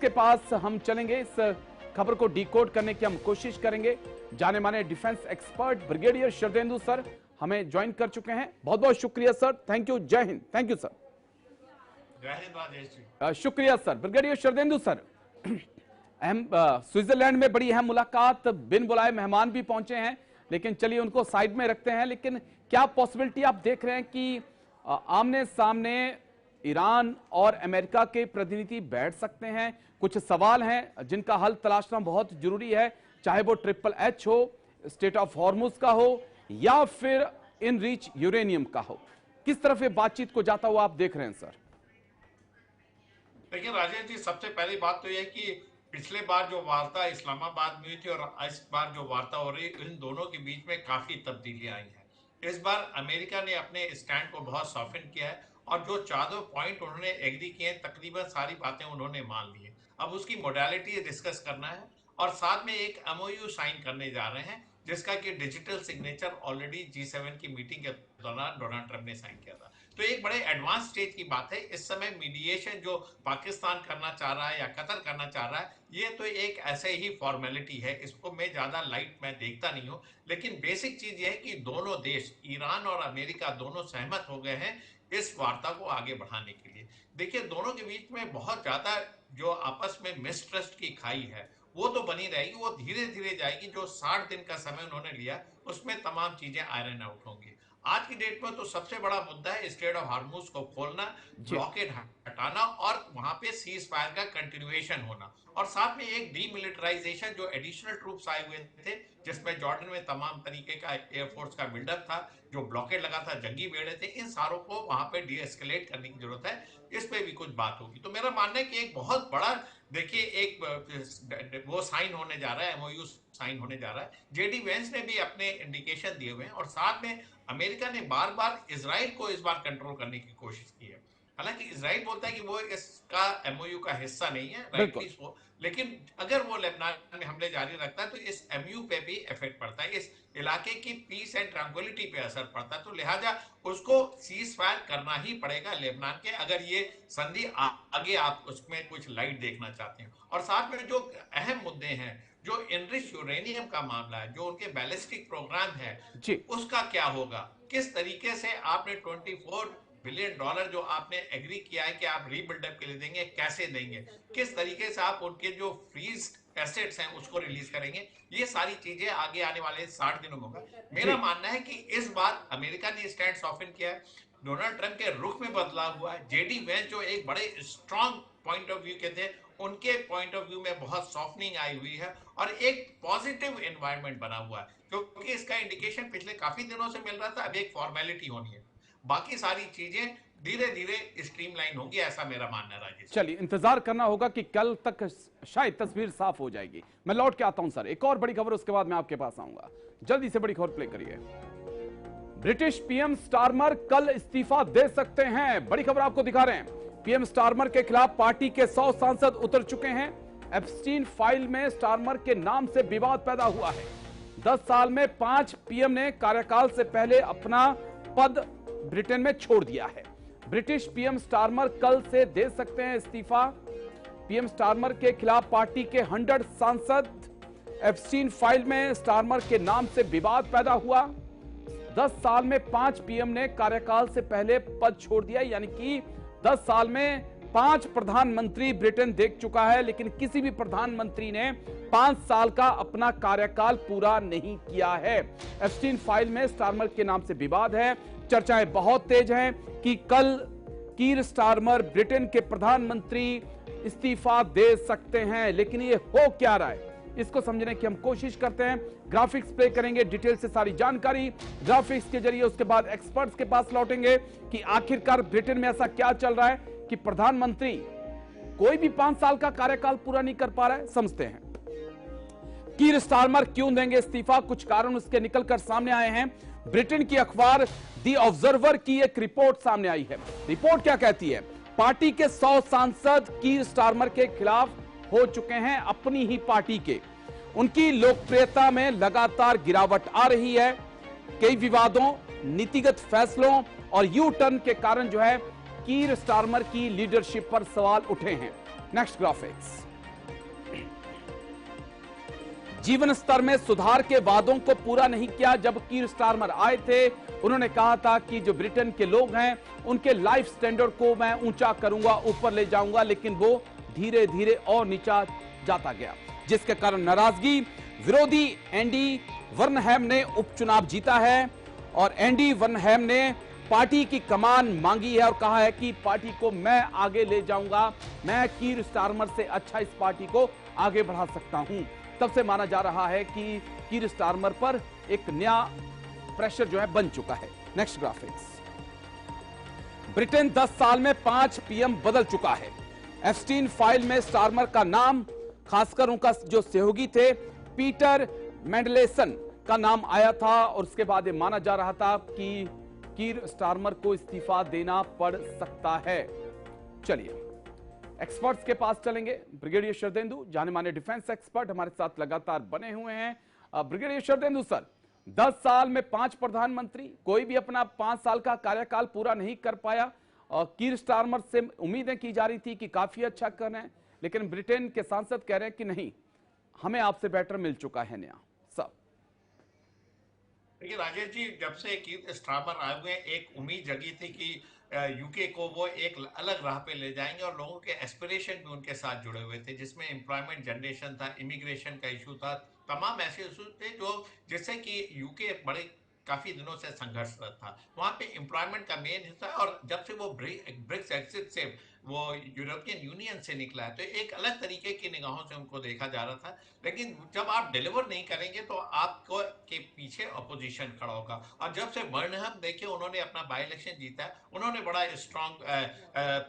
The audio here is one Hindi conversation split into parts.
के पास हम चलेंगे। इस खबर को डिकोड करने की हम कोशिश करेंगे। जाने माने defence expert brigadier Sharadendu sir हमें ज्वाइन कर चुके हैं। बहुत बहुत शुक्रिया सर, थैंक यू, जय हिंद। Thank you sir. जय हिंद राजेश जी। शुक्रिया sir. Brigadier Sharadendu sir, Switzerland में बड़ी अहम मुलाकात, बिन बुलाए मेहमान भी पहुंचे हैं, लेकिन चलिए उनको साइड में रखते हैं। लेकिन क्या पॉसिबिलिटी आप देख रहे हैं कि आमने सामने ईरान और अमेरिका के प्रतिनिधि बैठ सकते हैं? कुछ सवाल हैं जिनका हल तलाशना बहुत जरूरी है, चाहे वो SSH हो, स्टेट ऑफ हॉर्मुज का हो या फिर इन रीच यूरेनियम का हो। किस तरफ ये बातचीत को जाता हुआ आप देख रहे हैं सर? देखिए राजेश जी, सबसे पहली बात तो यह कि पिछले बार जो वार्ता इस्लामाबाद में हुई थी और इस बार जो वार्ता हो रही है, इन दोनों के बीच में काफी तब्दीलियां आई हैं। इस बार अमेरिका ने अपने स्टैंड को बहुत सॉफ्टन किया है और जो 4 पॉइंट उन्होंने एग्री किए हैं, तकरीबन सारी बातें उन्होंने मान ली है। अब उसकी मोडालिटी डिस्कस करना है और साथ में एक MOU साइन करने जा रहे हैं, जिसका कि डिजिटल सिग्नेचर ऑलरेडी G7 की मीटिंग के दौरान डोनाल्ड ट्रंप ने साइन किया था। तो एक बड़े एडवांस स्टेज की बात है। इस समय मीडिएशन जो पाकिस्तान करना चाह रहा है या कतर करना चाह रहा है, ये तो एक ऐसे ही फॉर्मेलिटी है, इसको मैं ज्यादा लाइट में देखता नहीं हूँ। लेकिन बेसिक चीज ये है कि दोनों देश, ईरान और अमेरिका, दोनों सहमत हो गए हैं इस वार्ता को आगे बढ़ाने के लिए। देखिए, दोनों के बीच में बहुत ज्यादा जो आपस में मिसट्रस्ट की खाई है वो तो बनी रहेगी, वो धीरे धीरे जाएगी। जो 60 दिन का समय उन्होंने लिया, उसमें तमाम चीजें आयरन आउट होंगी। आज की डेट में तो सबसे बड़ा मुद्दा है स्ट्रेट ऑफ हार्मुज को खोलना, ब्लॉकेड हटाना और वहां पे सीज फायर का कंटिन्यूएशन होना, और साथ में एक डीमिलिटराइजेशन, जो एडिशनल ट्रूप्स आए हुए थे, जिसमें जॉर्डन में तमाम तरीके का एयरफोर्स का बिल्डअप था, जो ब्लॉकेड लगा था, जंगी बेड़े थे, इन सारों को वहां पे डी एस्केलेट करने की जरूरत है। इस पे भी कुछ बात होगी। तो मेरा मानना है कि एक बहुत बड़ा, देखिए, एक वो साइन होने जा रहा है, MOU साइन होने जा रहा है। जेडी वेंस ने भी अपने इंडिकेशन दिए हुए हैं और साथ में अमेरिका ने बार बार इजराइल को इस बार कंट्रोल करने की कोशिश की है। हालांकि इजराइल बोलता है कि वो इसका MOU का हिस्सा नहीं है, राइटली सो, लेकिन अगर वो लेबनान में हमले जारी रखता है तो इस MOU पे भी इफेक्ट पड़ता है, इस इलाके की पीस एंड ट्रैंक्विलिटी पे असर पड़ता है। तो लिहाजा उसको सीज फायर करना ही पड़ेगा लेबनान के, अगर ये संधि आगे आप उसमें कुछ लाइट देखना चाहते हैं। और साथ में जो अहम मुद्दे हैं, जो एनरिच यूरेनियम का मामला है, जो उनके बैलिस्टिक प्रोग्राम है, उसका क्या होगा, किस तरीके से आपने $24 बिलियन जो आपने एग्री किया है कि आप रीबिल्डअप के लिए देंगे, कैसे देंगे, किस तरीके से आप उनके जो फ्रीज एसेट्स हैं उसको रिलीज करेंगे, ये सारी चीजें आगे आने वाले 60 दिनों में होगा। मेरा मानना है कि इस बार अमेरिका ने स्टैंड सॉफ्टन किया है, डोनाल्ड ट्रंप के रुख में बदलाव हुआ है। जेडी वेंस जो एक बड़े स्ट्रॉन्ग पॉइंट ऑफ व्यू के थे, उनके पॉइंट ऑफ व्यू में बहुत सॉफ्टनिंग आई हुई है और एक पॉजिटिव एनवायरनमेंट बना हुआ है, क्योंकि इसका इंडिकेशन पिछले काफी दिनों से मिल रहा था। अब एक फॉर्मेलिटी होनी है, बाकी सारी चीजें धीरे धीरे स्ट्रीमलाइन होगी, ऐसा मेरा मानना है राजेश। चलिए, इंतजार करना होगा कि कल तक शायद तस्वीर साफ हो जाएगी। मैं लौट के आता हूं सर, एक और बड़ी खबर, उसके बाद मैं आपके पास आऊंगा। जल्दी से बड़ी खबर प्ले करिए। ब्रिटिश PM स्टारमर कल इस्तीफा दे सकते हैं, बड़ी खबर आपको दिखा रहे हैं। PM स्टारमर के खिलाफ पार्टी के 100 सांसद उतर चुके हैं। एप्स्टीन फाइल में स्टारमर के नाम से विवाद पैदा हुआ है। 10 साल में 5 PM ने कार्यकाल से पहले अपना पद ब्रिटेन में छोड़ दिया है। ब्रिटिश PM स्टारमर कल से दे सकते हैं इस्तीफा। PM स्टारमर के खिलाफ पार्टी के 100 सांसद, एप्स्टीन फाइल में स्टारमर के नाम से विवाद पैदा हुआ। 10 साल में 5 PM ने कार्यकाल से पहले पद छोड़ दिया, यानी कि 10 साल में 5 प्रधानमंत्री ब्रिटेन देख चुका है, लेकिन किसी भी प्रधानमंत्री ने 5 साल का अपना कार्यकाल पूरा नहीं किया है। एप्स्टीन फाइल में स्टारमर के नाम से विवाद है। चर्चाएं बहुत तेज हैं कि कल कीर स्टारमर ब्रिटेन के प्रधानमंत्री इस्तीफा दे सकते हैं, लेकिन ये हो क्या रहा है, इसको समझने की हम कोशिश करते हैं। ग्राफिक्स प्ले करेंगे, डिटेल से सारी जानकारी ग्राफिक्स के जरिए, उसके बाद एक्सपर्ट्स के पास लौटेंगे कि आखिरकार ब्रिटेन में ऐसा क्या चल रहा है कि प्रधानमंत्री कोई भी 5 साल का कार्यकाल पूरा नहीं कर पा रहा है। समझते हैं कीर स्टारमर क्यों देंगे इस्तीफा, कुछ कारण उसके निकलकर सामने आए हैं। ब्रिटेन की अखबार दी ऑब्जर्वर की एक रिपोर्ट सामने आई है। रिपोर्ट क्या कहती है? पार्टी के 100 सांसद कीर स्टारमर के खिलाफ हो चुके हैं, अपनी ही पार्टी के। उनकी लोकप्रियता में लगातार गिरावट आ रही है। कई विवादों, नीतिगत फैसलों और यू टर्न के कारण जो है कीर स्टारमर की लीडरशिप पर सवाल उठे हैं। Next graphics. जीवन स्तर में सुधार के वादों को पूरा नहीं किया। जब कीर स्टारमर आए थे, उन्होंने कहा था कि जो ब्रिटेन के लोग हैं उनके लाइफ स्टैंडर्ड को मैं ऊंचा करूंगा, ऊपर ले जाऊंगा, लेकिन वो धीरे धीरे और नीचा जाता गया, जिसके कारण नाराजगी विरोधी एंडी वर्नहैम ने उपचुनाव जीता है। और एंडी वर्नहैम ने पार्टी की कमान मांगी है और कहा है कि पार्टी को मैं आगे ले जाऊंगा, मैं कीर स्टारमर से अच्छा इस पार्टी को आगे बढ़ा सकता हूं। तब से माना जा रहा है कि कीर स्टारमर पर एक नया प्रेशर जो है बन चुका है। Next graphics. ब्रिटेन 10 साल में 5 पीएम बदल चुका है। एप्स्टीन फाइल में स्टारमर का नाम, खासकर उनका जो सहयोगी थे पीटर मेंडलेसन का नाम आया था, और उसके बाद ये माना जा रहा था कि कीर स्टारमर को इस्तीफा देना पड़ सकता है। चलिए एक्सपर्ट्स के पास चलेंगे। ब्रिगेडियर शरदेंदु, जाने माने डिफेंस एक्सपर्ट, हमारे साथ लगातार बने हुए हैं। ब्रिगेडियर शरदेंदु सर, 10 साल में 5 प्रधानमंत्री, कोई भी अपना 5 साल का कार्यकाल पूरा नहीं कर पाया। कीर स्टारमर से उम्मीदें की जा रही थी कि काफी अच्छा कर रहे हैं, लेकिन ब्रिटेन के सांसद कह रहे हैं कि नहीं, हमें आपसे बेटर मिल चुका है नया सब। देखिए राजेश जी, जब से कीर स्टारमर आए हुए एक उम्मीद जगी थी कि यूके को वो एक अलग राह पे ले जाएंगे, और लोगों के एस्पिरेशन भी उनके साथ जुड़े हुए थे, जिसमें एम्प्लॉयमेंट जनरेशन था, इमिग्रेशन का इशू था, तमाम ऐसे इशू थे जो जिससे कि यूके बड़े काफी दिनों से संघर्षरत था। वहां पे एम्प्लॉयमेंट का मेन हिस्सा, और जब से वो ब्रिक्स एक्सिट से वो यूरोपियन यूनियन से निकला है, तो एक अलग तरीके की निगाहों से उनको देखा जा रहा था। लेकिन जब आप डिलीवर नहीं करेंगे तो आपको के पीछे अपोजिशन खड़ा होगा। और जब से बर्नहम देखिए, उन्होंने अपना बाई इलेक्शन जीता है, उन्होंने बड़ा स्ट्रॉन्ग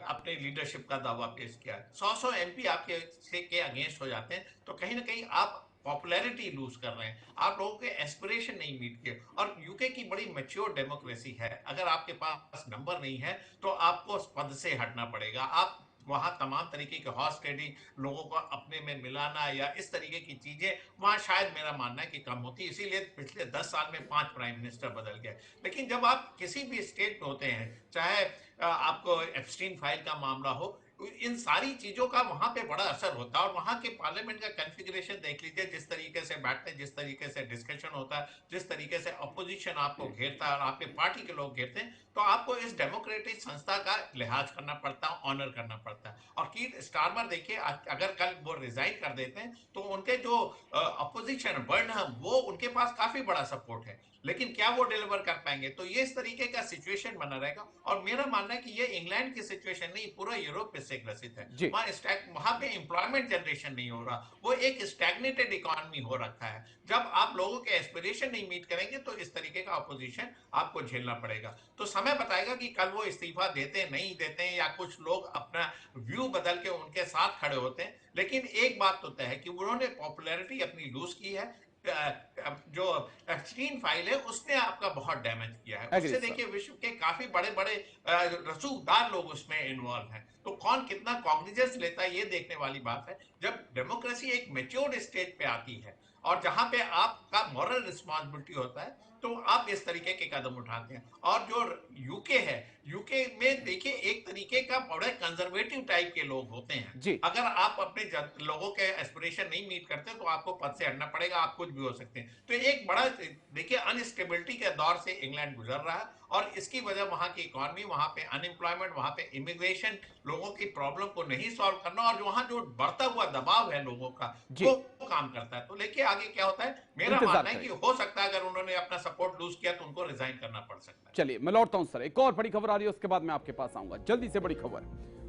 अपने लीडरशिप का दावा पेश किया। 100 एमपी आपके के अगेंस्ट हो जाते हैं, तो कहीं ना कहीं आप पॉपुलैरिटी लूज कर रहे हैं, आप लोगों के एस्पिरेशन नहीं मीट किए। और यूके की बड़ी मैच्योर डेमोक्रेसी है, अगर आपके पास नंबर नहीं है तो आपको पद से हटना पड़ेगा। आप वहां तमाम तरीके के हॉर्स ट्रेडिंग, लोगों को अपने में मिलाना या इस तरीके की चीजें वहां शायद मेरा मानना है कि कम होती, इसीलिए पिछले 10 साल में 5 प्राइम मिनिस्टर बदल गए। लेकिन जब आप किसी भी स्टेट में होते हैं, चाहे आपको एप्स्टीन फाइल का मामला हो, इन सारी चीजों का वहां पे बड़ा असर होता है। और वहां के पार्लियामेंट का कॉन्फ़िगरेशन देख लीजिए, जिस तरीके से बैठते हैं, जिस तरीके से डिस्कशन होता है, जिस तरीके से अपोजिशन आपको घेरता है और आपके पार्टी के लोग घेरते हैं, तो आपको इस डेमोक्रेटिक संस्था का लिहाज करना पड़ता है, ऑनर करना पड़ता है। और कीर स्टारमर देखिए, अगर कल वो रिजाइन कर देते हैं तो उनके जो अपोजिशन बर्नहम, वो उनके पास काफी बड़ा सपोर्ट है, लेकिन क्या वो डिलीवर कर पाएंगे? तो ये इस तरीके का सिचुएशन बना रहेगा। और मेरा मानना है कि ये इंग्लैंड की सिचुएशन नहीं, पूरा यूरोप इससे ग्रसित है। वहां पे एम्प्लॉयमेंट जनरेशन नहीं हो रहा, वो एक स्टैग्नेटेड इकोनॉमी हो रखा है। जब आप लोगों के एस्पिरेशन नहीं मीट करेंगे तो इस तरीके का अपोजिशन आपको झेलना पड़ेगा। तो समय बताएगा कि कल वो इस्तीफा देते नहीं देते हैं, या कुछ लोग अपना व्यू बदल के उनके साथ खड़े होते हैं। लेकिन एक बात तो तय है कि उन्होंने पॉपुलैरिटी अपनी लूज की है। जो एप्स्टीन फाइल है उसने आपका बहुत डैमेज किया है। उससे देखिए विश्व के काफी बड़े बड़े रसूखदार लोग उसमें इन्वॉल्व हैं, तो कौन कितना कॉग्निजेंस लेता है ये देखने वाली बात है। जब डेमोक्रेसी एक मैच्योर्ड स्टेज पे आती है और जहां पे आपका मॉरल रिस्पॉन्सिबिलिटी होता है, तो आप इस तरीके के कदम उठाते हैं। और जो यूके है, यूके में देखिए एक तरीके का बड़े कंजर्वेटिव टाइप के लोग होते हैं। अगर आप अपने लोगों के एस्पिरेशन नहीं मीट करते तो आपको पद से हटना पड़ेगा, आप कुछ भी हो सकते हैं। तो एक बड़ा देखिए अनस्टेबिलिटी के दौर से इंग्लैंड गुजर रहा है, और इसकी वजह वहां की इकोनॉमी, वहां पे अनएम्प्लॉयमेंट, वहां पे इमिग्रेशन, लोगों की प्रॉब्लम को नहीं सॉल्व करना, और वहां जो बढ़ता हुआ दबाव है लोगों का, वो काम करता है। तो लेके आगे क्या होता है, मेरा मानना है कि हो सकता है अगर उन्होंने अपना सपोर्ट लूज किया तो उनको रिजाइन करना पड़ सकता है। चलिए मैं लौटता हूं सर, एक और बड़ी खबर आ रही है, उसके बाद मैं आपके पास आऊंगा। जल्दी से बड़ी खबर,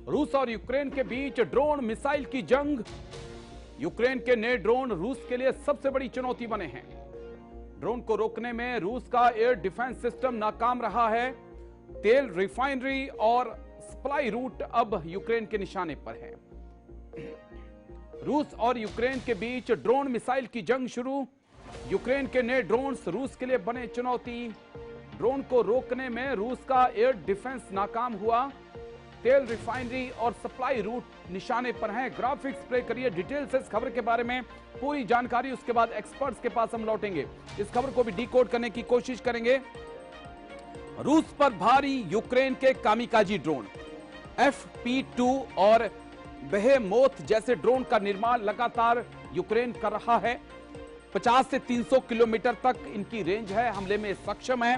रूस और यूक्रेन के बीच ड्रोन मिसाइल की जंग। यूक्रेन के नए ड्रोन रूस के लिए सबसे बड़ी चुनौती बने हैं। ड्रोन को रोकने में रूस का एयर डिफेंस सिस्टम नाकाम रहा है। तेल रिफाइनरी और सप्लाई रूट अब यूक्रेन के निशाने पर है। रूस और यूक्रेन के बीच ड्रोन मिसाइल की जंग शुरू। यूक्रेन के नए ड्रोन्स रूस के लिए बने चुनौती। ड्रोन को रोकने में रूस का एयर डिफेंस नाकाम हुआ। तेल रिफाइनरी और सप्लाई रूट निशाने पर हैं। ग्राफिक्स प्ले करिए, डिटेल से इस खबर के बारे में पूरी जानकारी, उसके बाद एक्सपर्ट्स के पास हम लौटेंगे, इस खबर को भी डिकोड करने की कोशिश करेंगे। रूस पर भारी यूक्रेन के कामिकाजी ड्रोन FP2 और बेहेमोथ जैसे ड्रोन का निर्माण लगातार यूक्रेन कर रहा है। 50 से 300 किलोमीटर तक इनकी रेंज है, हमले में सक्षम है।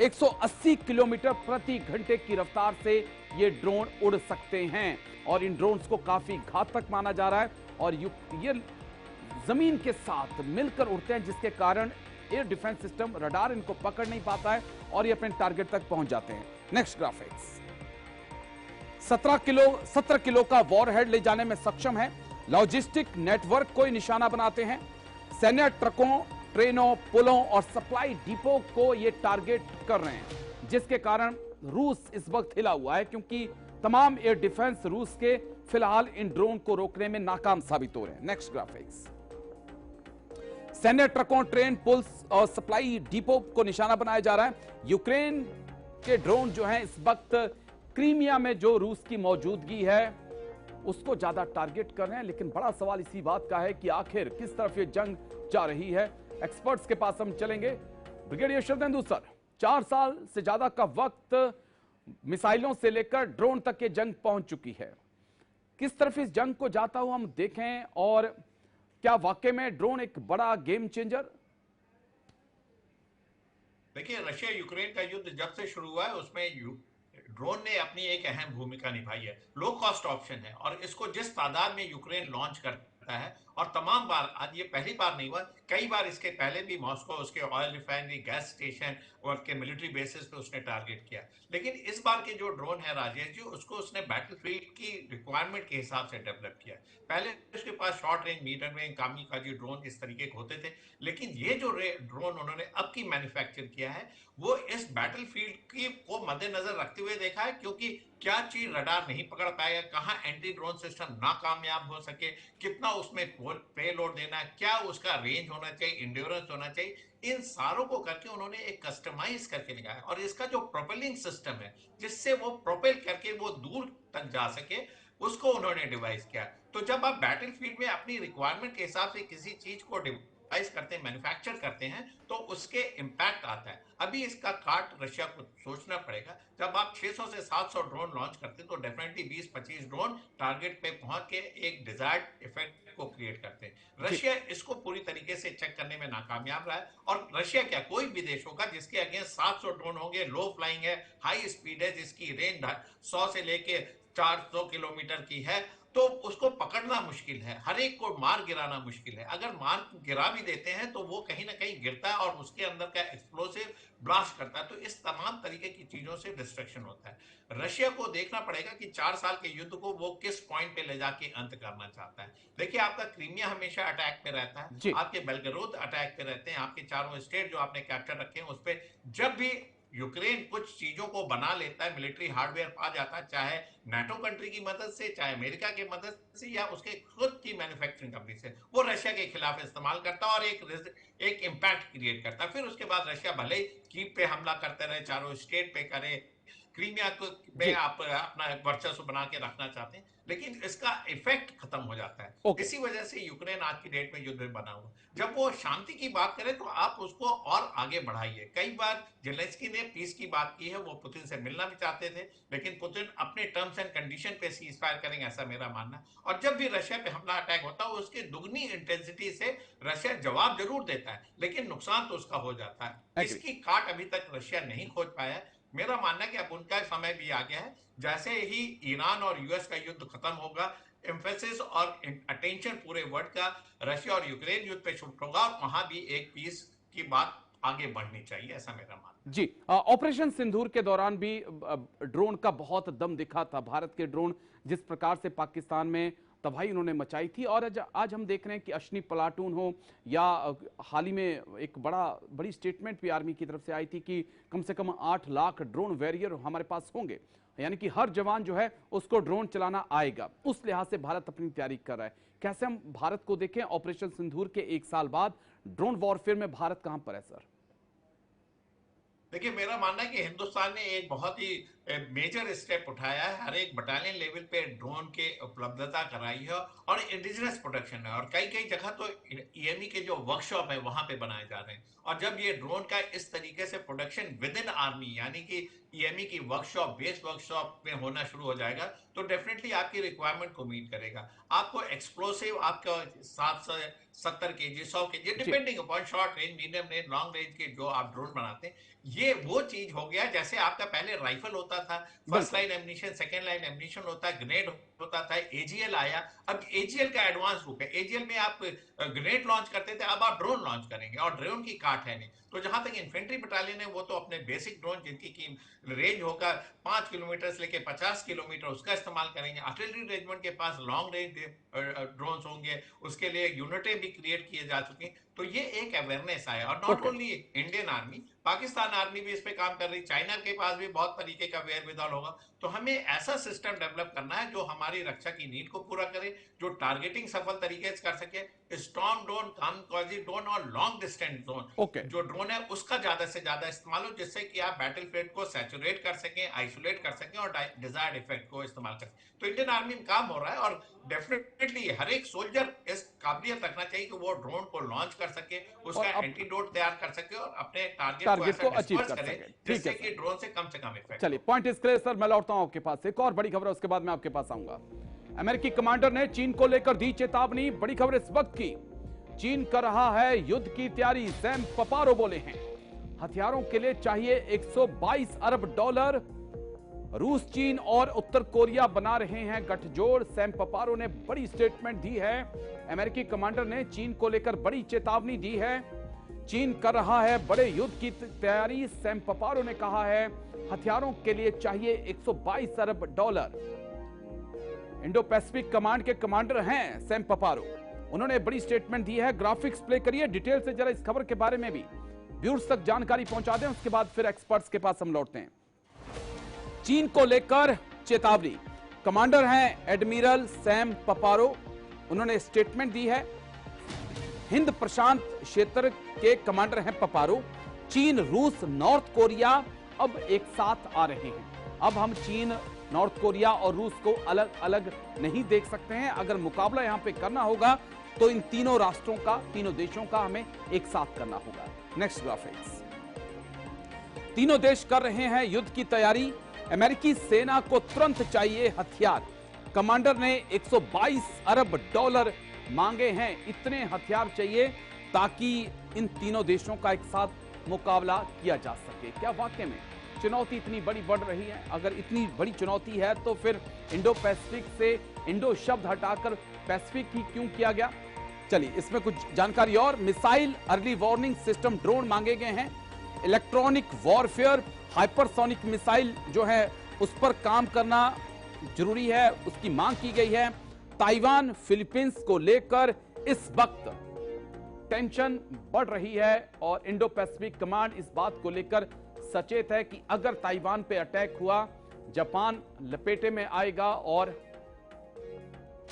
180 किलोमीटर प्रति घंटे की रफ्तार से ये ड्रोन उड़ सकते हैं और इन ड्रोन्स को काफी घातक माना जा रहा है और ये जमीन के साथ मिलकर उड़ते हैं, जिसके कारण एयर डिफेंस सिस्टम रडार इनको पकड़ नहीं पाता है और ये अपने टारगेट तक पहुंच जाते हैं। Next graphics. 17 किलो का वॉरहेड ले जाने में सक्षम है। लॉजिस्टिक नेटवर्क को निशाना बनाते हैं। सैन्य ट्रकों, ट्रेनों, पुलों और सप्लाई डिपो को ये टारगेट कर रहे हैं, जिसके कारण रूस इस वक्त हिला हुआ है, क्योंकि तमाम एयर डिफेंस रूस के फिलहाल इन ड्रोन को रोकने में नाकाम साबित हो रहे हैं। Next graphics. सैन्य ट्रकों, ट्रेन, पुल्स और सप्लाई डिपो को निशाना बनाया जा रहा है। यूक्रेन के ड्रोन जो हैं इस वक्त क्रीमिया में जो रूस की मौजूदगी है उसको ज्यादा टारगेट कर रहे हैं, लेकिन बड़ा सवाल इसी बात का है कि आखिर किस तरफ ये जंग जा रही है। एक्सपर्ट्स के पास हम चलेंगे। ब्रिगेडियर शरदेंदु सर, 4 साल से ज्यादा का वक्त मिसाइलों से लेकर ड्रोन तक ये जंग पहुंच चुकी है, किस तरफ इस जंग को जाता हुआ हम देखें और क्या वाकई में ड्रोन एक बड़ा गेम चेंजर? देखिए, रशिया यूक्रेन का युद्ध जब से शुरू हुआ है उसमें ड्रोन ने अपनी एक अहम भूमिका निभाई है। लो कॉस्ट ऑप्शन है और इसको जिस तादाद में यूक्रेन लॉन्च करता है, और तमाम बार, आज ये पहली बार नहीं हुआ, कई बार इसके पहले भी मॉस्को उसके ऑयल रिफाइनरी, गैस स्टेशन और के मिलिट्री बेसिस पे उसने टारगेट किया। लेकिन इस बार के जो ड्रोन है राजेश जी, उसको उसने बैटलफील्ड की रिक्वायरमेंट के हिसाब से डेवलप किया। पहले उसके पास short range, medium range, kamikaze drone इस तरीके के होते थे, लेकिन ये जो ड्रोन उन्होंने अब की मैन्युफैक्चर किया है वो इस बैटलफील्ड की को मद्देनजर रखते हुए देखा है, क्योंकि क्या चीज रडार नहीं पकड़ पाएगा, कहां एंटी ड्रोन सिस्टम नाकामयाब हो सके, कितना उसमें पेलोड देना है, क्या उसका रेंज होना चाहिए, इंड्योरेंस होना चाहिए, इन सारों को करके उन्होंने एक कस्टमाइज करके निकाला। और इसका जो प्रोपेलिंग सिस्टम है जिससे वो प्रोपेल करके वो दूर तक जा सके, उसको उन्होंने डिवाइस किया। तो जब आप बैटलफील्ड में अपनी रिक्वायरमेंट के हिसाब से किसी चीज को डिवाइस करते हैं, मैन्युफैक्चर करते हैं, तो उसके इंपैक्ट आता है। अभी इसका काट रशिया को सोचना पड़ेगा। जब आप 600 से 700 ड्रोन लॉन्च करते हैं तो डेफिनेटली 20-25 ड्रोन टारगेट पे पहुंच के एक डिजायर्ड इफेक्ट को क्रिएट करते हैं। रशिया इसको पूरी तरीके से चेक करने में नाकामयाब रहा है। और रशिया क्या, कोई भी देश होगा जिसके अगेंस्ट 700 ड्रोन होंगे, लो फ्लाइंग है, हाई स्पीड है, जिसकी रेंज 100 से लेके 400 किलोमीटर की है, तो उसको पकड़ना मुश्किल है, हर एक को मार गिराना मुश्किल है। अगर मार गिरा भी देते हैं तो वो कहीं ना कहीं गिरता है और उसके अंदर का एक्सप्लोसिव ब्लास्ट करता है। तो इस तमाम तरीके की चीजों से डिस्ट्रक्शन होता है। रशिया को देखना पड़ेगा कि 4 साल के युद्ध को वो किस पॉइंट पे ले जाके अंत करना चाहता है। देखिए, आपका क्रीमिया हमेशा अटैक पे रहता है, आपके बेलगरोद अटैक पे रहते हैं, आपके चारों स्टेट जो आपने कैप्चर रखे हैं उस पर जब भी यूक्रेन कुछ चीजों को बना लेता है, मिलिट्री हार्डवेयर पा जाता है, चाहे नाटो कंट्री की मदद से, चाहे अमेरिका की मदद से, या उसके खुद की मैन्युफैक्चरिंग कंपनी से, वो रशिया के खिलाफ इस्तेमाल करता है और एक इम्पैक्ट क्रिएट करता है। फिर उसके बाद रशिया भले ही कीव पे हमला करते रहे, चारों स्टेट पे करे, क्रीमिया को पे आप अपना वर्चस्व बना के रखना चाहते हैं, लेकिन इसका इफेक्ट खत्म हो जाता है। इसी वजह से यूक्रेन आज की डेट में युद्ध में बना हुआ। जब वो शांति की बात करे तो आप उसको और आगे बढ़ाइए। कई बार जेलेंस्की ने पीस की बात की है, वो पुतिन से मिलना भी चाहते थे, लेकिन पुतिन अपने टर्म्स एंड कंडीशन पे सीज फायर करेंगे, ऐसा मेरा मानना है। और जब भी रशिया पे हमला अटैक होता है उसके दुगनी इंटेंसिटी से रशिया जवाब जरूर देता है, लेकिन नुकसान तो उसका हो जाता है। इसकी काट अभी तक रशिया नहीं खोज पाया है। मेरा मानना है कि अब उनका समय भी आ गया है। जैसे ही ईरान और यूएस का युद्ध खत्म होगा, एम्फेसिस और अटेंशन पूरे वर्ल्ड का रशिया और यूक्रेन युद्ध पे शिफ्ट होगा और वहां भी एक पीस की बात आगे बढ़नी चाहिए, ऐसा मेरा मानना है। जी, ऑपरेशन सिंदूर के दौरान भी ड्रोन का बहुत दम दिखा था। भारत के ड्रोन जिस प्रकार से पाकिस्तान में तबाही उन्होंने मचाई थी, और आज हम देख रहे हैं कि अश्नी प्लाटून हो या हाल ही में एक बड़ी स्टेटमेंट भी आर्मी की तरफ से आई थी कि कम से कम 8 लाख ड्रोन वॉरियर हमारे पास होंगे, यानी कि हर जवान जो है उसको ड्रोन चलाना आएगा। उस लिहाज से भारत अपनी तैयारी कर रहा है। कैसे हम भारत को देखें ऑपरेशन सिंदूर के 1 साल बाद ड्रोन वॉरफेयर में भारत कहां पर है सर? देखिए, मेरा मानना है कि हिंदुस्तान ने एक बहुत ही मेजर स्टेप उठाया है, हर एक बटालियन लेवल पे ड्रोन के उपलब्धता कराई है और इंडिजिनस प्रोडक्शन है, और कई कई जगह तो ईएमई के जो वर्कशॉप है वहां पे बनाए जा रहे हैं। और जब ये ड्रोन का इस तरीके से प्रोडक्शन विद इन आर्मी, यानी कि ईएमई की वर्कशॉप, बेस वर्कशॉप में होना शुरू हो जाएगा, तो डेफिनेटली आपकी रिक्वायरमेंट को मीट करेगा। आपको एक्सप्लोसिव आपका 770 kg, 100 kg, जी depending upon short range, medium range, long range के जो आप ड्रोन बनाते हैं, ये वो चीज हो गया जैसे आपका पहले राइफल होता था, फर्स्ट बिल्कुल। Line ammunition, second line ammunition होता है, ग्रेनेड होता था, एजीएल आया। अब एजीएल का एडवांस रूप है, एजीएल में आप ग्रेनेड लॉन्च करते थे, अब आप ड्रोन लॉन्च करेंगे, और ड्रोन की काट है नहीं। तो जहां तक इन्फेंट्री बटालियन है, वो तो अपने बेसिक ड्रोन जिनकी रेंज होगा 5 किलोमीटर से लेके 50 किलोमीटर, उसका इस्तेमाल करेंगे। आर्टिलरी रेजिमेंट के पास लॉन्ग रेंज ड्रोन होंगे, उसके लिए यूनिटें भी क्रिएट किए जा चुकी हैं। तो ये एक अवेयरनेस आया, और not okay. Only Indian army, Pakistan army भी इस पे काम कर रही, चाइना के पास भी बहुत तरीके का वेयर विदॉल होगा। तो हमें ऐसा सिस्टम डेवलप करना है जो हमारी रक्षा की नीड को पूरा करे, जो टारगेटिंग सफल तरीके से कर सके, स्टॉर्म ड्रोन, कामकाजी ड्रोन और लॉन्ग डिस्टेंस ड्रोन ओके। जो ड्रोन है उसका ज्यादा से ज्यादा इस्तेमाल हो, जिससे कि आप बैटल फील्ड को सैचुरेट कर सकें, आइसोलेट कर सकें और डिजायर्ड इफेक्ट को इस्तेमाल कर सकें। तो इंडियन आर्मी में काम हो रहा है, और डेफिनेटली हर एक सोल्जर इस काबिलियत रखना चाहिए कि वो ड्रोन को लॉन्च कर सके, और उसका अब एंटीडोट तैयार कर सके, और अपने टारगेट को टारगेट ऐसा को अचीव डिस्पर्स कर करे सके। ठीक है जिससे सर। कि ड्रोन से कम इफेक्ट चलिए, हो। Point is clear sir. मैं लौटता हूं आपके पास, एक और बड़ी खबर है उसके बाद मैं आपके पास आऊंगा। अमेरिकी कमांडर ने चीन को लेकर दी चेतावनी। बड़ी खबर इस वक्त की, चीन कर रहा है युद्ध की तैयारी। सैम पपारो बोले हैं हथियारों के लिए चाहिए 122 अरब डॉलर। रूस, चीन और उत्तर कोरिया बना रहे हैं गठजोड़। सैम पपारो ने बड़ी स्टेटमेंट दी है। अमेरिकी कमांडर ने चीन को लेकर बड़ी चेतावनी दी है। चीन कर रहा है बड़े युद्ध की तैयारी। सैम पपारो ने कहा है हथियारों के लिए चाहिए 122 अरब डॉलर। इंडो पैसिफिक कमांड के कमांडर हैं सैम पपारो। उन्होंने बड़ी स्टेटमेंट दी है। ग्राफिक्स प्ले करिए डिटेल से जरा इस खबर के बारे में भी व्यूअर्स तक जानकारी पहुंचा दें, उसके बाद फिर एक्सपर्ट्स के पास हम लौटते हैं। चीन को लेकर चेतावनी, कमांडर हैं एडमिरल सैम पपारो। उन्होंने स्टेटमेंट दी है। हिंद प्रशांत क्षेत्र के कमांडर हैं पपारो। चीन, रूस, नॉर्थ कोरिया अब एक साथ आ रहे हैं। अब हम चीन, नॉर्थ कोरिया और रूस को अलग अलग नहीं देख सकते हैं। अगर मुकाबला यहां पे करना होगा तो इन तीनों राष्ट्रों का, तीनों देशों का हमें एक साथ करना होगा। Next graphics. तीनों देश कर रहे हैं युद्ध की तैयारी। अमेरिकी सेना को तुरंत चाहिए हथियार। कमांडर ने 122 अरब डॉलर मांगे हैं। इतने हथियार चाहिए ताकि इन तीनों देशों का एक साथ मुकाबला किया जा सके। क्या वाकई में चुनौती इतनी बड़ी बढ़ रही है? अगर इतनी बड़ी चुनौती है तो फिर इंडो पैसिफिक से इंडो शब्द हटाकर पैसिफिक ही क्यों किया गया? चलिए, इसमें कुछ जानकारी और। Missile early warning system drone मांगे गए हैं। इलेक्ट्रॉनिक वॉरफेयर, हाइपरसोनिक मिसाइल जो है उस पर काम करना जरूरी है, उसकी मांग की गई है। ताइवान, फिलीपींस को लेकर इस वक्त टेंशन बढ़ रही है और इंडो पैसिफिक कमांड इस बात को लेकर सचेत है कि अगर ताइवान पे अटैक हुआ, जापान लपेटे में आएगा और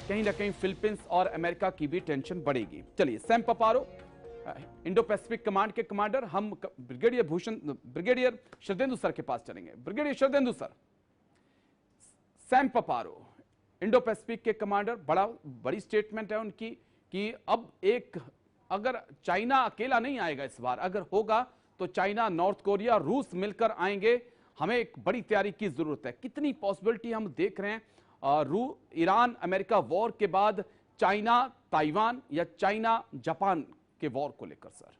कहीं ना कहीं फिलीपींस और अमेरिका की भी टेंशन बढ़ेगी। चलिए, Sam Paparo Indo Pacific command के कमांडर। हम ब्रिगेडियर शरदेंदु सर के पास चलेंगे। Brigadier Sharadendu sir, Sam Paparo Indo Pacific के कमांडर, बड़ी स्टेटमेंट है उनकी कि अब अगर चाइना अकेला नहीं आएगा इस बार, अगर होगा तो चाइना, नॉर्थ कोरिया, रूस मिलकर आएंगे। हमें एक बड़ी तैयारी की जरूरत है। कितनी पॉसिबिलिटी हम देख रहे हैं ईरान अमेरिका वॉर के बाद चाइना ताइवान या चाइना जापान के वॉर को लेकर? Sir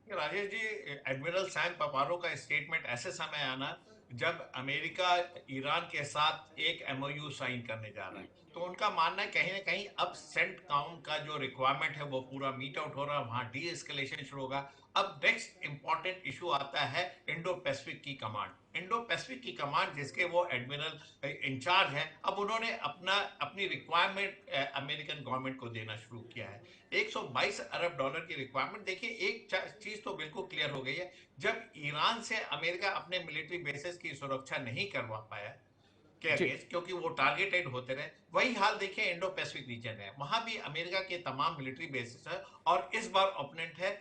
Rajesh ji, admiral Sam पपारो का स्टेटमेंट ऐसे समय आना जब अमेरिका ईरान के साथ एक एमओयू साइन करने जा रहा है, तो उनका मानना है कहीं ना कहीं अब सेंट काउंट का जो रिक्वायरमेंट है वो पूरा मीट आउट हो रहा है, वहां डी एस्केलेशन शुरू होगा। अब नेक्स्ट इंपॉर्टेंट इशू आता है इंडो पैसिफिक की कमांड। इंडो पैसिफिक की कमांड जिसके वो एडमिरल इंचार्ज हैं, अब उन्होंने अपनी रिक्वायरमेंट अमेरिकन गवर्नमेंट को देना शुरू किया है। 122 अरब डॉलर की रिक्वायरमेंट। देखिए, एक चीज तो बिल्कुल क्लियर हो गई है, जब ईरान से अमेरिका अपने मिलिट्री बेसिस की सुरक्षा नहीं करवा पाया क्योंकि वो टारगेटेड होते रहे, वही हाल देखिए इंडो पैसिफिक रीजन है, वहां भी अमेरिका के तमाम मिलिट्री बेसिस है, और इस बार ओपोनेंट है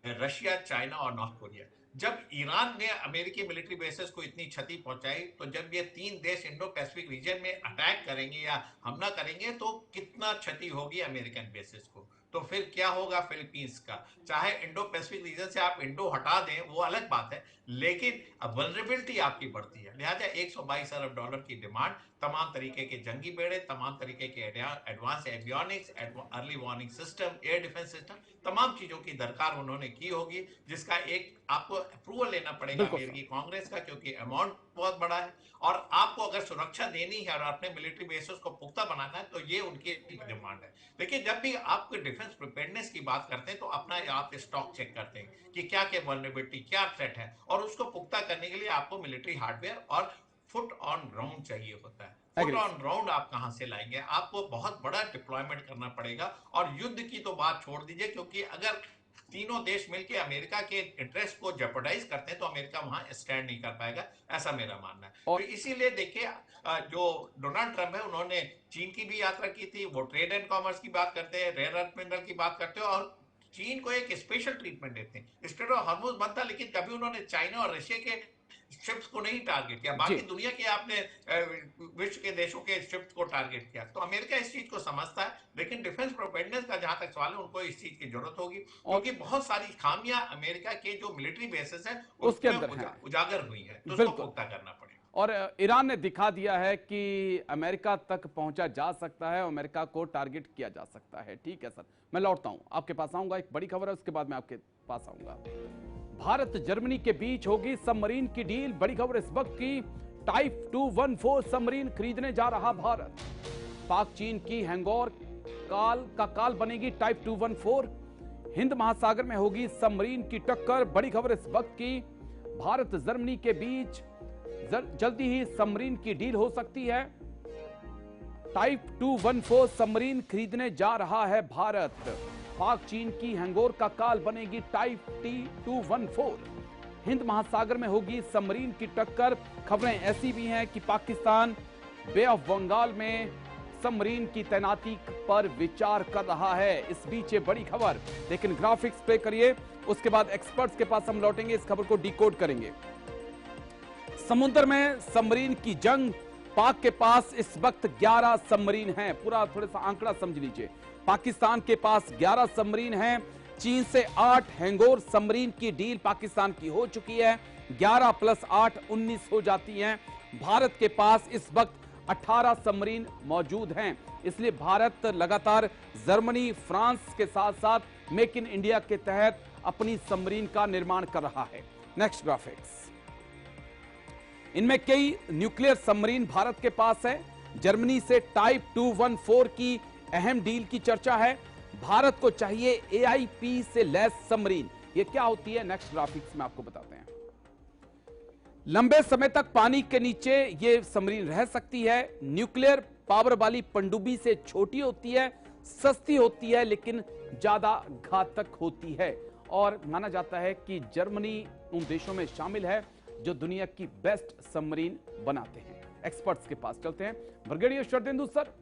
रशिया, चाइना और नॉर्थ कोरिया। जब ईरान ने अमेरिकी मिलिट्री बेसेस को इतनी क्षति पहुंचाई, तो जब ये तीन देश इंडो पैसिफिक रीजन में अटैक करेंगे या हमला करेंगे तो कितना क्षति होगी अमेरिकन बेसेस को। तो फिर क्या होगा फिलीपींस का। चाहे इंडो पैसिफिक रीजन से आप इंडो हटा दें वो अलग बात है, लेकिन वल्नरेबिलिटी आपकी बढ़ती है। लिहाजा $122 अरब की डिमांड, तमाम तरीके के जंगी बेड़े, तमाम तरीके के advance avionics, early warning system, air defence system, तमाम चीजों की दरकार उन्होंने की होगी, जिसका एक आपको अप्रूवल लेना पड़ेगा बिल्कुल अमेरिकी सर। कांग्रेस का, क्योंकि अमाउंट बहुत बड़ा है। और आपको अगर सुरक्षा देनी है और अपने मिलिट्री बेसेस को पुख्ता बनाना है, तो ये उनकी डिमांड है। देखिए, जब भी आप डिफेंस प्रिपेयर्डनेस की बात करते हैं तो अपना आप स्टॉक चेक करते हैं कि क्या क्या वल्नरेबिलिटी, क्या थ्रेट है, और उसको पुख्ता करने के लिए आपको मिलिट्री हार्डवेयर और फुट ऑन ग्राउंड चाहिए होता है। Foot agree. ऑन ग्राउंड आप कहां से लाएंगे? आपको बहुत बड़ा डिप्लॉयमेंट करना पड़ेगा। और युद्ध की तो बात छोड़ दीजिए, क्योंकि अगर तीनों देश मिलकर अमेरिका के इंटरेस्ट को जेपरडाइज करते हैं तो अमेरिका वहां स्टैंड नहीं कर पाएगा, ऐसा मेरा मानना है। तो और इसीलिए देखिए, जो डोनाल्ड ट्रंप है उन्होंने चीन की भी यात्रा की थी, वो ट्रेड एंड कॉमर्स की बात करते हैं, रेयर अर्थ मिनरल की बात करते हैं, और चीन को एक स्पेशल ट्रीटमेंट देते हैं। स्ट्रेट ऑफ हॉर्मुज बंद था, लेकिन कभी उन्होंने चाइना और रशिया के शिप्स को नहीं टारगेट किया, जी। बाकी दुनिया के आपने विश्व के देशों के शिप्स को टारगेट किया। तो अमेरिका इस चीज को समझता है, लेकिन डिफेंस प्रोपेडनेस का जहां तक सवाल है, उनको इस चीज की जरूरत होगी, और क्योंकि बहुत सारी खामियां अमेरिका के जो मिलिट्री बेसिस है उसके उसमें अंदर है। उजागर हुई है, तो उसको बिल्कुल। पुख्ता करना पड़ेगा। और ईरान ने दिखा दिया है कि अमेरिका तक पहुंचा जा सकता है, अमेरिका को टारगेट किया जा सकता है। ठीक है सर, मैं लौटता हूं, आपके पास आऊंगा, एक बड़ी खबर है उसके बाद मैं आपके पास आऊंगा। भारत जर्मनी के बीच होगी सबमरीन की डील, बड़ी खबर इस वक्त की। टाइप 214 सबमरीन खरीदने जा रहा भारत। पाक चीन की हैंगोर काल बनेगी टाइप 214। हिंद महासागर में होगी सबमरीन की टक्कर, बड़ी खबर इस वक्त की। भारत जर्मनी के बीच जल्दी ही सबमरीन की डील हो सकती है। टाइप 214 सबमरीन खरीदने जा रहा है भारत। पाक चीन की हैंगोर का काल बनेगी टाइप T214। हिंद महासागर में होगी सबमरीन की टक्कर। खबरें ऐसी भी हैं कि पाकिस्तान बे ऑफ बंगाल में सबमरीन की तैनाती पर विचार कर रहा है। इस बीच ये बड़ी खबर, लेकिन ग्राफिक्स प्ले करिए, उसके बाद एक्सपर्ट्स के पास हम लौटेंगे, इस खबर को डिकोड करेंगे। समुद्र में सबमरीन की जंग, पाक के पास इस वक्त 11 सबमरीन हैं। पूरा थोड़ा सा आंकड़ा समझ लीजिए, पाकिस्तान के पास 11 सबमरीन हैं। चीन से 8 हैंगोर सबमरीन की डील पाकिस्तान की हो चुकी है, 11 + 8 19 हो जाती हैं। भारत के पास इस वक्त 18 सबमरीन मौजूद हैं। इसलिए भारत लगातार जर्मनी, फ्रांस के साथ साथ मेक इन इंडिया के तहत अपनी सबमरीन का निर्माण कर रहा है। नेक्स्ट ग्राफिक्स, इनमें कई न्यूक्लियर सबमरीन भारत के पास है। जर्मनी से टाइप 214 की अहम डील की चर्चा है। भारत को चाहिए AIP से लैस सबमरीन। ये क्या होती है, नेक्स्ट ग्राफिक्स में आपको बताते हैं। लंबे समय तक पानी के नीचे ये सबमरीन रह सकती है। न्यूक्लियर पावर वाली पनडुब्बी से छोटी होती है, सस्ती होती है, लेकिन ज्यादा घातक होती है। और माना जाता है कि जर्मनी उन देशों में शामिल है जो दुनिया की बेस्ट सबमरीन बनाते हैं। एक्सपर्ट्स के पास चलते हैं। ब्रिगेडियर शरदेंदु सर,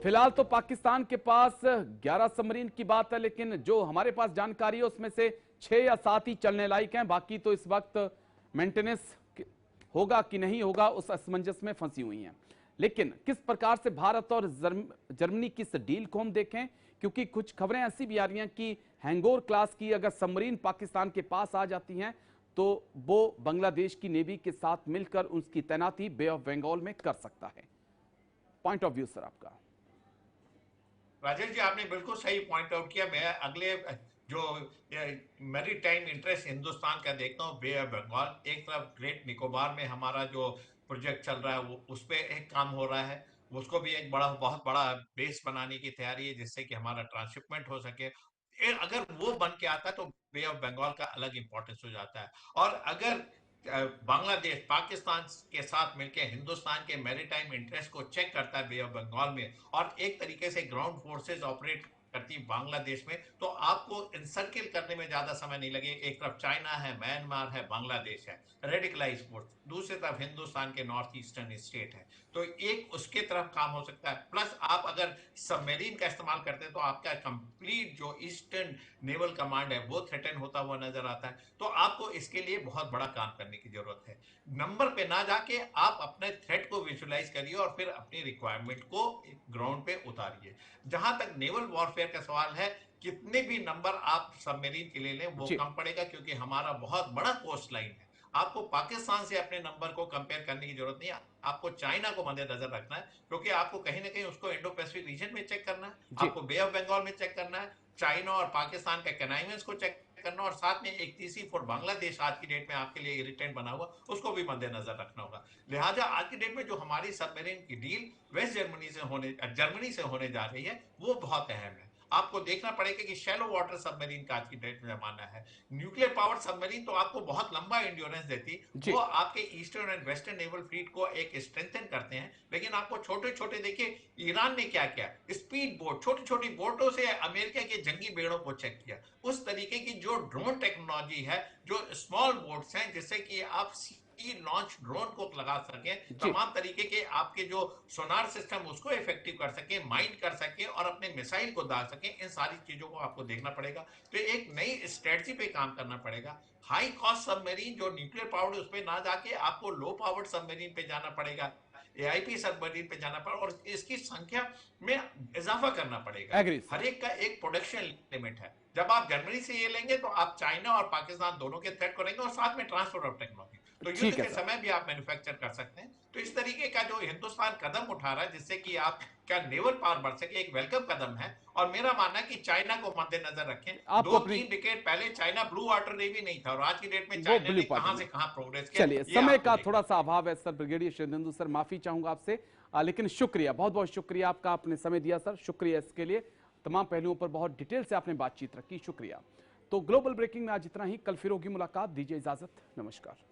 फिलहाल तो पाकिस्तान के पास 11 सबमरीन की बात है, लेकिन जो हमारे पास जानकारी है उसमें से 6 या 7 ही चलने लायक हैं, बाकी तो इस वक्त मेंटेनेंस होगा कि नहीं होगा उस असमंजस में फंसी हुई हैं। लेकिन किस प्रकार से भारत और जर्मनी की इस डील को हम देखें, क्योंकि कुछ खबरें ऐसी भी आ रही हैं कि हैंगोर क्लास की अगर सबमरीन पाकिस्तान के पास आ जाती हैं तो वो बांग्लादेश की नेवी के साथ मिलकर उसकी तैनाती बे ऑफ बंगाल में कर सकता है। पॉइंट ऑफ व्यू सर आपका। राजेश जी, आपने बिल्कुल सही पॉइंट आउट किया। मैं अगले जो मैरी टाइम इंटरेस्ट हिंदुस्तान का देखता हूँ, बे ऑफ बंगाल, एक तरफ ग्रेट निकोबार में हमारा जो प्रोजेक्ट चल रहा है वो उस पर एक काम हो रहा है, उसको भी एक बहुत बड़ा बेस बनाने की तैयारी है, जिससे कि हमारा ट्रांसशिपमेंट हो सके। अगर वो बन के आता है तो बे ऑफ बंगाल का अलग इंपॉर्टेंस हो जाता है। और अगर बांग्लादेश पाकिस्तान के साथ मिलकर हिंदुस्तान के मैरीटाइम इंटरेस्ट को चेक करता है बे ऑफ बंगाल में, और एक तरीके से ग्राउंड फोर्सेस ऑपरेट करती बांग्लादेश में, तो आपको इनसर्किल करने में ज्यादा समय नहीं लगे। एक तरफ चाइना है, म्यांमार है, बांग्लादेश है, रेडिकलाइज फोर्स, दूसरी तरफ हिंदुस्तान के नॉर्थ ईस्टर्न स्टेट है, तो एक उसके तरफ काम हो सकता है। प्लस आप अगर सबमरीन का इस्तेमाल करते हैं तो आपका कंप्लीट जो ईस्टर्न नेवल कमांड है वो थ्रेटन होता हुआ नजर आता है। तो आपको इसके लिए बहुत बड़ा काम करने की जरूरत है। नंबर पे ना जाके आप अपने थ्रेट को विजुलाइज करिए और फिर अपनी रिक्वायरमेंट को ग्राउंड पे उतारिए। जहां तक नेवल वॉरफेयर का सवाल है, कितने भी नंबर आप सबमरीन के ले लें वो जी। कम पड़ेगा, क्योंकि हमारा बहुत बड़ा कोस्ट लाइन है। आपको पाकिस्तान से अपने नंबर को कंपेयर करने की जरूरत नहीं है, आपको चाइना को मद्देनजर रखना है, क्योंकि आपको कहीं ना कहीं उसको इंडो पैसिफिक रीजन में चेक करना है, जी। आपको बे ऑफ बंगाल में चेक करना है, चाइना और पाकिस्तान के कनाइवेंस को चेक करना, और साथ में एक तीसरी फोर्ट बांग्लादेश आज की डेट में आपके लिए इरिटेंट बना हुआ, उसको भी मद्देनजर रखना होगा। लिहाजा आज की डेट में जो हमारी सबमरीन की डील वेस्ट जर्मनी से होने जा रही है वो बहुत अहम है। आपको देखना पड़ेगा कि शैलो वाटर सबमरीन का आज की डेट में जमाना है। न्यूक्लियर पावर सबमरीन तो आपको बहुत लंबा इंड्योरेंस देती, जी। वो आपके eastern and western naval fleet को एक स्ट्रेंथन करते हैं, लेकिन आपको छोटे छोटे देखिए ईरान ने क्या किया, स्पीड बोट, छोटी छोटी बोटों से अमेरिका के जंगी बेड़ों को चेक किया। उस तरीके की जो ड्रोन टेक्नोलॉजी है, जो स्मॉल बोट्स हैं जिससे कि आप लॉन्च ड्रोन को लगा सकें, जी। तमाम तरीके के आपके जो सोनार सिस्टम उसको इफेक्टिव कर सके, माइंड कर सके और अपने मिसाइल को दाग सके, इन सारी चीजों को आपको देखना पड़ेगा। तो एक नई स्ट्रेटजी पे काम करना पड़ेगा। हाई कॉस्ट सबमरीन जो न्यूक्लियर पावर्ड उस पर ना जाके आपको लो पावर्ड सबमरीन पे जाना पड़ेगा, एआईपी सबमरीन पे जाना पड़ेगा, और इसकी संख्या में इजाफा करना पड़ेगा। एग्री हर सर। एक का एक प्रोडक्शन लिमिट है। जब आप जर्मनी से ये लेंगे तो आप चाइना और पाकिस्तान दोनों के थ्रेट करेंगे, और साथ में ट्रांसफर ऑफ टेक्नोलॉजी, तो युद्ध ठीक है के सर। समय भी आप मैन्युफैक्चर कर सकते हैं। तो इस तरीके का जो हिंदुस्तान कदम उठा रहा है जिससे कि आप क्या नेवल पावर बढ़ सके, एक वेलकम कदम है। और मेरा मानना है कि चाइना को मद्देनजर रखें। आपको दो अपनी, तीन डिकेड पहले चाइना ब्लू वाटर नेवी नहीं था, और आज की डेट में वो चाइना ब्लू ने पार्टनर कहां में। से कहां प्रोग्रेस किया, चलिए, ये समय आपको का देखना थोड़ा सा पड़ेगा। अभाव है सर। ब्रिगेडियर शरदेंदु सर, माफी चाहूंगा आपसे, लेकिन शुक्रिया, बहुत बहुत शुक्रिया आपका, आपने समय दिया सर, शुक्रिया इसके लिए। तमाम पहलुओं पर बहुत डिटेल से आपने बातचीत रखी, शुक्रिया। तो ग्लोबल ब्रेकिंग में आज इतना ही, कल फिर होगी मुलाकात, दीजिए इजाजत, नमस्कार।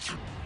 you